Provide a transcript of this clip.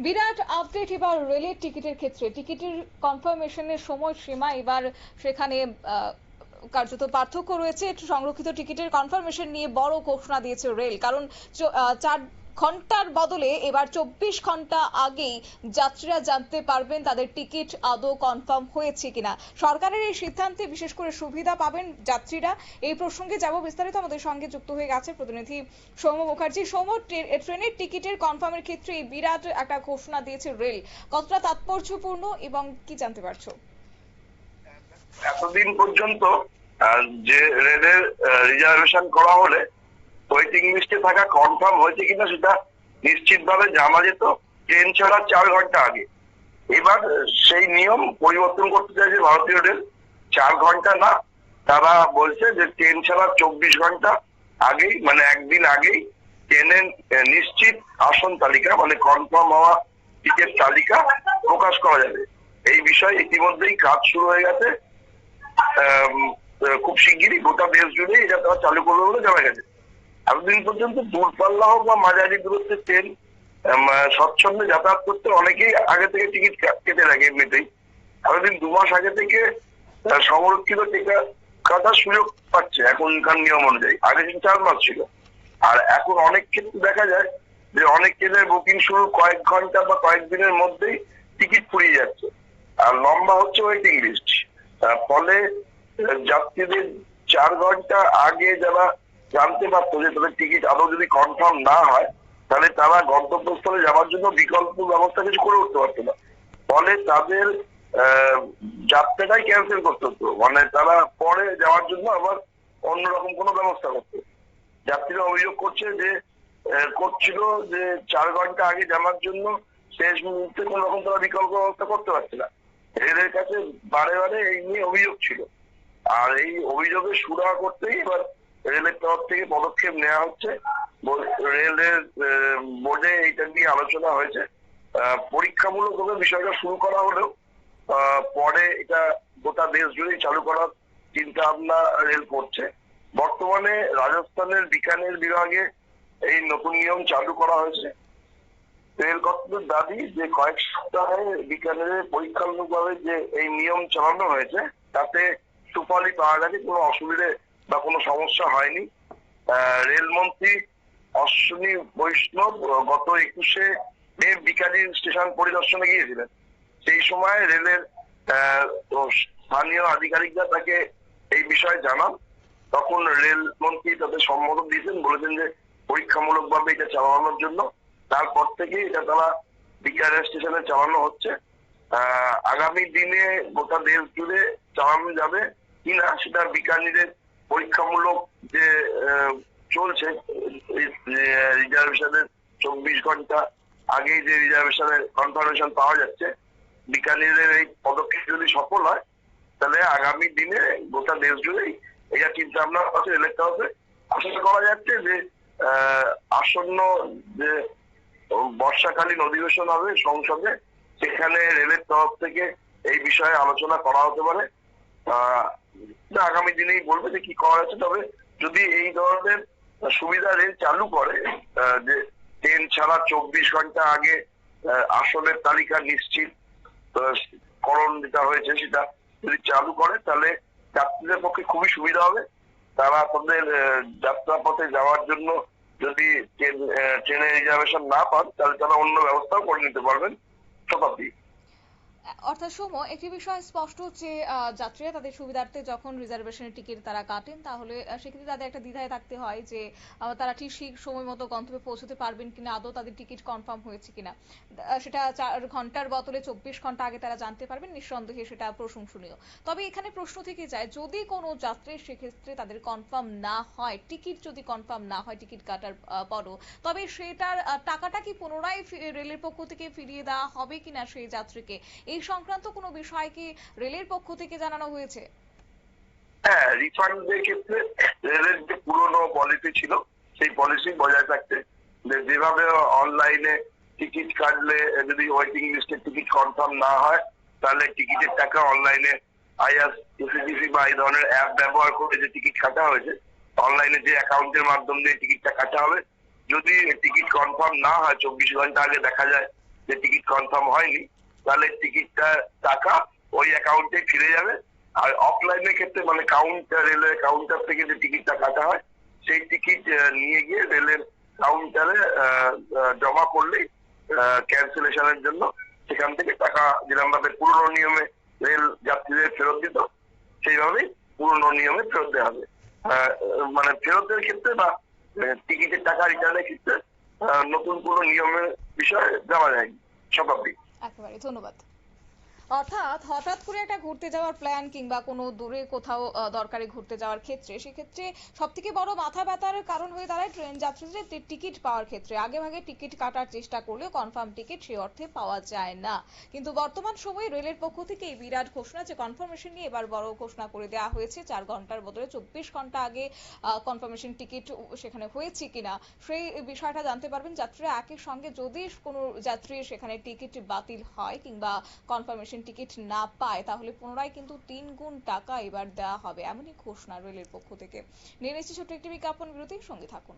বিরাট update এবার রেলের টিকিটের ক্ষেত্রে। টিকিটের কনফার্মেশনের সময়সীমা এবার সেখানে কার্যত পার্থক্য রয়েছে। সংরক্ষিত টিকিটের কনফার্মেশন নিয়ে বড় ঘোষণা দিয়েছে রেল, কারণ 4 ঘন্টার বদলে এবার 24 ঘন্টা আগেই যাত্রীরা জানতে পারবেন তাদের টিকিট আদৌ কনফার্ম হয়েছে কিনা। সরকারের এই সিদ্ধান্তে বিশেষ করে সুবিধা পাবেন যাত্রীরা। এই প্রসঙ্গে যাব বিস্তারিত, আমাদের সঙ্গে যুক্ত হয়ে গেছে প্রতিনিধি সৌম্য মুখার্জি। সৌম্য, ট্রেনের টিকিটের কনফার্মের ক্ষেত্রে এই বিরাট একটা ঘোষণা দিয়েছে রেল, কতটা তাৎপর্যপূর্ণ এবং কি জানতে পারছো? এতদিন পর্যন্ত যে রেলের রিজার্ভেশন করা হলে ওয়েটিং লিস্টে থাকা কনফার্ম হয়েছে কিনা সেটা নিশ্চিতভাবে জানা যেত ট্রেন ছাড়া 4 ঘন্টা আগে। এবার সেই নিয়ম পরিবর্তন করতে চাইছে ভারতীয় রেল। 4 ঘন্টা না, তারা বলছে যে ট্রেন ছাড়া 24 ঘন্টা আগেই, মানে একদিন আগেই ট্রেনের নিশ্চিত আসন তালিকা, মানে কনফার্ম হওয়া টিকিট তালিকা প্রকাশ করা যাবে। এই বিষয়ে ইতিমধ্যেই কাজ শুরু হয়ে গেছে। খুব শিগগিরই গোটা দেশ জুড়ে এটা তারা চালু করবে বলে জানা গেছে। এতদিন পর্যন্ত দূরপাল্লা হোক বা মাঝারি দূরত্বের ট্রেন স্বচ্ছন্দে যাতায়াত করতে অনেকেই আগে থেকে টিকিট কেটে রাখে এমনিতেই। এতদিন 2 মাস আগে থেকে সংরক্ষিত টিকিট কাটার সুযোগ পাচ্ছে এখনকার নিয়ম অনুযায়ী। আগে কিন্তু 4 মাস ছিল। আর এখন অনেক ক্ষেত্রে দেখা যায় যে অনেক ট্রেনের বুকিং শুরু কয়েক ঘন্টা বা কয়েকদিনের মধ্যেই টিকিট ফুরিয়ে যাচ্ছে, আর লম্বা হচ্ছে ওয়েটিং লিস্ট। ফলে যাত্রীদের 4 ঘন্টা আগে যারা জানতে পারতো যে তাদের টিকিট আদৌ যদি কনফার্ম না হয়, তাহলে তারা গন্তব্যস্থলে যাওয়ার জন্য বিকল্প ব্যবস্থা কিছু করে উঠতে পারতো না। ফলে তাদের যাত্রাটাই ক্যান্সেল করতে হতো, মানে তারা পরে যাওয়ার জন্য আবার অন্যরকম কোনো ব্যবস্থা করতো। যাত্রীরা অভিযোগ করছিল যে 4 ঘন্টা আগে জানার জন্য শেষ মুহূর্তে কোন রকম তারা বিকল্প ব্যবস্থা করতে পারছে না। রেলের কাছে বারে বারে এই নিয়ে অভিযোগ ছিল, আর এই অভিযোগের সুরাহা করতেই এবার রেলের তরফ থেকে পদক্ষেপ নেওয়া হচ্ছে। রেলের বোর্ডে এইটা নিয়ে আলোচনা হয়েছে। পরীক্ষামূলকভাবে বিষয়টা শুরু করা হলেও পরে এটা গোটা দেশ জুড়েই চালু করার চিন্তা ভাবনা রেল করছে। বর্তমানে রাজস্থানের বিকানের বিভাগে এই নতুন নিয়ম চালু করা হয়েছে। রেল কর্তৃপক্ষের দাবি যে কয়েক সপ্তাহে বিকানেরে পরীক্ষামূলকভাবে যে এই নিয়ম চালানো হয়েছে তাতে সুফলই পাওয়া গেছে, কোনো অসুবিধে বা কোনো সমস্যা হয়নি। রেলমন্ত্রী অশ্বিনী বৈষ্ণব গত 21শে মে বিকানির স্টেশন পরিদর্শনে গিয়েছিলেন। সেই সময় রেলের স্থানীয় আধিকারিকরা তাকে এই বিষয়ে জানান। তখন রেলমন্ত্রী তাদের সম্মত দিয়েছেন, বলেছেন যে পরীক্ষামূলকভাবে এটা চালানোর জন্য। তারপর থেকে এটা তারা বিকানের স্টেশনে চালানো হচ্ছে। আগামী দিনে গোটা দেশ জুড়ে চালানো যাবে কিনা সেটা বিকানিরের পরীক্ষামূলক যে চলছে রিজার্ভেশনের 24 ঘন্টা আগেই যে রিজার্ভেশনের কনফার্মেশন পাওয়া যাচ্ছে, বিকানিরের এই পদক্ষেপ যদি সফল হয় তাহলে আগামী দিনে গোটা দেশ জুড়েই এটা চিন্তা ভাবনা আছে রেলের তরফে। আশা করা যাচ্ছে যে আসন্ন যে বর্ষাকালীন অধিবেশন হবে সংসদে, সেখানে রেলের তরফ থেকে এই বিষয়ে আলোচনা করা হতে পারে। আগামী দিনেই বলবে যে কি করা হচ্ছে। তবে যদি এই ধরনের সুবিধা রেল চালু করে যে ট্রেন ছাড়া 24 ঘন্টা আগে আসনের তালিকা নিশ্চিত করণ যেটা হয়েছে সেটা যদি চালু করে, তাহলে যাত্রীদের পক্ষে খুবই সুবিধা হবে। তারা তাদের যাত্রাপথে যাওয়ার জন্য যদি ট্রেনের রিজার্ভেশন না পান, তাহলে তারা অন্য ব্যবস্থাও করে নিতে পারবেন শতাব্দী। অর্থাৎ সৌম্য, একটি বিষয় স্পষ্ট যে যাত্রীরা তাদের সুবিধার্থে যখন রিজার্ভেশনের টিকিট তারা কাটেন, তাহলে সেক্ষেত্রে তাদের একটা দ্বিধায় থাকতে হয় যে তারা ঠিক সময় মতো গন্তব্যে পৌঁছতে পারবেন কিনা, আদৌ তাদের টিকিট কনফার্ম হয়েছে কিনা। সেটা 4 ঘন্টার বদলে 24 ঘন্টা আগে তারা জানতে পারবেন, নিঃসন্দেহে সেটা প্রশংসনীয়। তবে এখানে প্রশ্ন থেকে যায়, যদি কোনো যাত্রীর সেক্ষেত্রে তাদের কনফার্ম না হয়, টিকিট যদি কনফার্ম না হয় টিকিট কাটার পরও, তবে সেটার টাকাটা কি পুনরায় রেলের পক্ষ থেকে ফিরিয়ে দেওয়া হবে কিনা সেই যাত্রীকে, এই সংক্রান্ত কোনো বিষয় কি রেলের পক্ষ থেকে জানানো হয়েছে? হ্যাঁ, রিফান্ডের ক্ষেত্রে রেলের যে পুরনো পলিসি ছিল সেই পলিসি বজায় থাকতে, যেভাবে অনলাইনে টিকিট কাটলে যদি ওয়েটিং লিস্টের টিকিট কনফার্ম না হয় তাহলে টিকিটের টাকা অনলাইনে আইআরসিটিসি বা এই ধরনের অ্যাপ ব্যবহার করে যে টিকিট কাটা হয়েছে, অনলাইনে যে অ্যাকাউন্টের মাধ্যম দিয়ে টিকিটটা কাটা হবে। যদি টিকিট কনফার্ম না হয় 24 ঘন্টা আগে দেখা যায় যে টিকিট কনফার্ম হয়নি, তাহলে টিকিটটা টাকা ওই অ্যাকাউন্টে ফিরে যাবে। আর অফলাইনের ক্ষেত্রে মানে রেলের কাউন্টার থেকে যে টিকিটটা কাটা হয়, সেই টিকিট নিয়ে গিয়ে রেলের কাউন্টারে জমা করলেই ক্যান্সেলেশনের জন্য সেখান থেকে টাকা যেরকম ভাবে পুরনো নিয়মে রেল যাত্রীদের ফেরত দিত, সেইভাবেই পুরনো নিয়মে ফেরত দেওয়া হবে। মানে ফেরতের ক্ষেত্রে বা টিকিটের টাকা রিটার্নের ক্ষেত্রে নতুন কোনো নিয়মের বিষয়ে জানা যায়নি, স্বাভাবিক। একেবারে ধন্যবাদ। অর্থাৎ হঠাৎ করে একটা ঘুরতে যাওয়ার প্ল্যান কিংবা কোনো দূরে কোথাও দরকারে ঘুরতে যাওয়ার ক্ষেত্রে সেক্ষেত্রে সব থেকে বড় মাথা ব্যথার কারণ হয়ে দাঁড়ায় ট্রেন যাত্রীদের টিকিট পাওয়ার ক্ষেত্রে। আগে ভাগে টিকিট কাটার চেষ্টা করলেও কনফার্ম টিকিট সেই অর্থে পাওয়া যায় না। কিন্তু বর্তমান সময়ে রেলের পক্ষ থেকে এই বিরাট ঘোষণা, যে কনফার্মেশন নিয়ে এবার বড় ঘোষণা করে দেওয়া হয়েছে। 4 ঘন্টার বদলে 24 ঘন্টা আগে কনফার্মেশন টিকিট সেখানে হয়েছে কিনা সেই বিষয়টা জানতে পারবেন যাত্রীরা একই সঙ্গে। যদি কোনো যাত্রীর সেখানে টিকিট বাতিল হয় কিংবা কনফার্মেশন টিকিট না পায়, তাহলে পুনরায় কিন্তু 3 গুণ টাকা এবার দেওয়া হবে, এমনই ঘোষণা রেলের পক্ষ থেকে। নিয়ে নিচ্ছি ছোট্ট একটি বিজ্ঞাপন বিরতি, সঙ্গে থাকুন।